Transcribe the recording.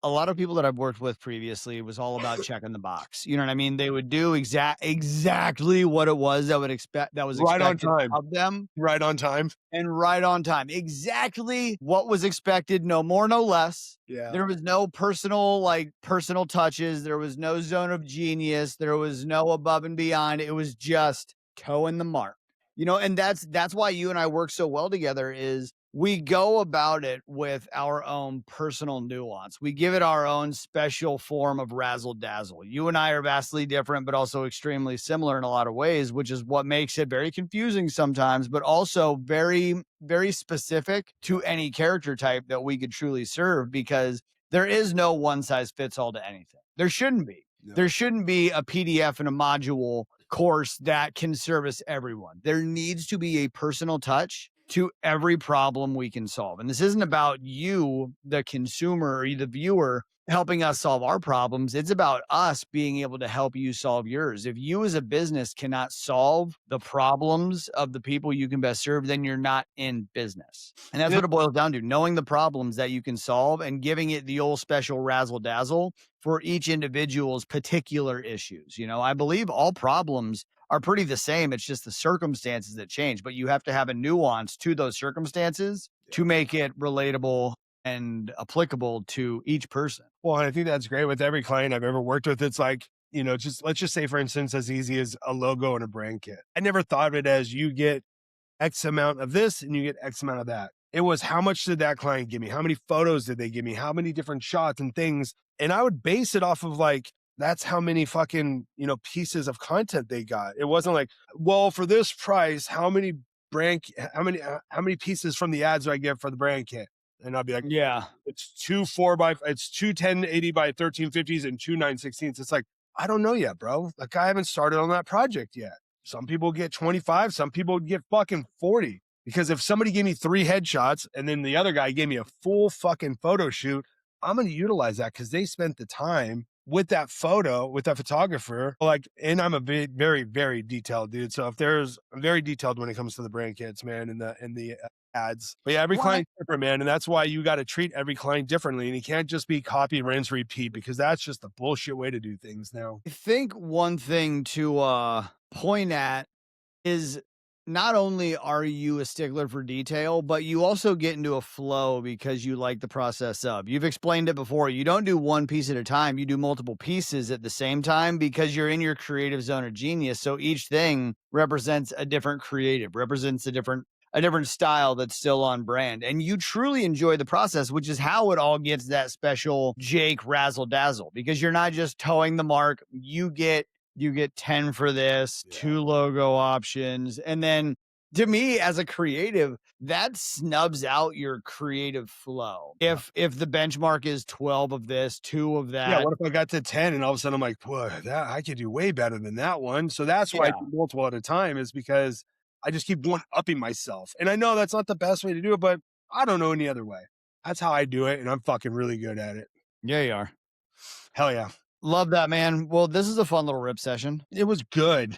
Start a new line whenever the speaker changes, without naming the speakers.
a lot of people that I've worked with previously, it was all about checking the box. You know what I mean? They would do exactly what it was that was
Right on
expected
time.
of them,
Right on time.
and right on time. Exactly what was expected, no more, no less.
Yeah.
There was no personal touches. There was no zone of genius. There was no above and beyond. It was just toeing the mark. And that's why you and I work so well together is we go about it with our own personal nuance. We give it our own special form of razzle dazzle. You and I are vastly different, but also extremely similar in a lot of ways, which is what makes it very confusing sometimes, but also very, very specific to any character type that we could truly serve because there is no one size fits all to anything. There shouldn't be.
No.
There shouldn't be a PDF and a module course that can service everyone. There needs to be a personal touch to every problem we can solve. And this isn't about you, the consumer or the viewer, helping us solve our problems. It's about us being able to help you solve yours. If you as a business cannot solve the problems of the people you can best serve, then you're not in business. And that's
And
what it boils down to, knowing the problems that you can solve and giving it the old special razzle dazzle for each individual's particular issues. I believe all problems are pretty the same. It's just the circumstances that change, but you have to have a nuance to those circumstances to make it relatable and applicable to each person.
Well, and I think that's great with every client I've ever worked with. It's like, just let's just say, for instance, as easy as a logo and a brand kit. I never thought of it as you get X amount of this and you get X amount of that. It was how much did that client give me? How many photos did they give me? How many different shots and things? And I would base it off of like, that's how many fucking, pieces of content they got. It wasn't like, well, for this price, how many pieces from the ads do I get for the brand kit? And I'd be like,
Yeah.
it's two 1080 by 1350s and two 916s. It's like, I don't know yet, bro. Like I haven't started on that project yet. Some people get 25, some people get fucking 40. Because if somebody gave me 3 headshots and then the other guy gave me a full fucking photo shoot, I'm going to utilize that because they spent the time with that photographer. Like, and I'm a very, very detailed dude. So I'm very detailed when it comes to the brand kits, man, and the ads. But yeah, every
Well,
client's different, man. And that's why you got to treat every client differently. And you can't just be copy, rinse, repeat, because that's just a bullshit way to do things now.
I think one thing to point at is not only are you a stickler for detail, but you also get into a flow because you like the process of. You've explained it before. You don't do one piece at a time. You do multiple pieces at the same time because you're in your creative zone of genius. So each thing represents a different creative, represents a different style that's still on brand. And you truly enjoy the process, which is how it all gets that special Jake razzle dazzle because you're not just towing the mark. You get 10 for this,
Yeah.
2 logo options. And then to me as a creative, that snubs out your creative flow. If the benchmark is 12 of this, 2 of
Yeah,
that.
what if I got to 10 and all of a sudden I'm like, "Whoa, that I could do way better than that one." So that's why I
Yeah.
do multiple at a time is because I just keep one-upping myself. And I know that's not the best way to do it, but I don't know any other way. That's how I do it, and I'm fucking really good at it.
Yeah, you are.
Hell yeah.
Love that, man. Well, this is a fun little rip session.
It was good.